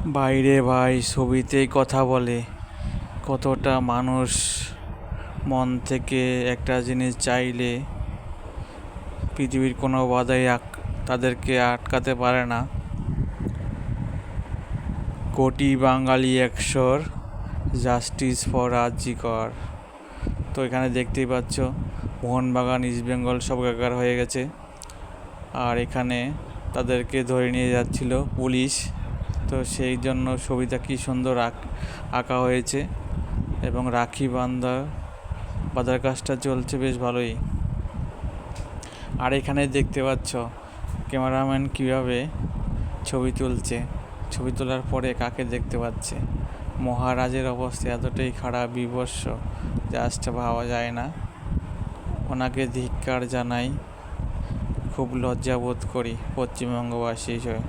বাইরে ভাই ছবিতেই কথা বলে। কতটা মানুষ মন থেকে একটা জিনিস চাইলে পৃথিবীর কোনো বাধাই তাদেরকে আটকাতে পারে না। কোটি বাঙালি একশোর, জাস্টিস ফর আর.জি. কর। তো এখানে দেখতেই পাচ্ছ মোহনবাগান, ইস্ট বেঙ্গল সব একাকার হয়ে গেছে। আর এখানে তাদেরকে ধরে নিয়ে যাচ্ছিল পুলিশ। তো সেই জন্য ছবিটা কি সুন্দর আঁকা হয়েছে এবং রাখি বাঁধার কাজটা চলছে বেশ ভালোই। আর এখানে দেখতে পাচ্ছ ক্যামেরাম্যান কিভাবে ছবি তুলছে। ছবি তোলার পরে কাকে দেখতে পাচ্ছে। মহারাজের অবস্থা এতটাই খারাপ, বিভৎস, জাস্ট ভাবা যায় না। ওনাকে ধিক্কার জানাই, খুব লজ্জা বোধ করি পশ্চিমবঙ্গবাসী হিসেবে।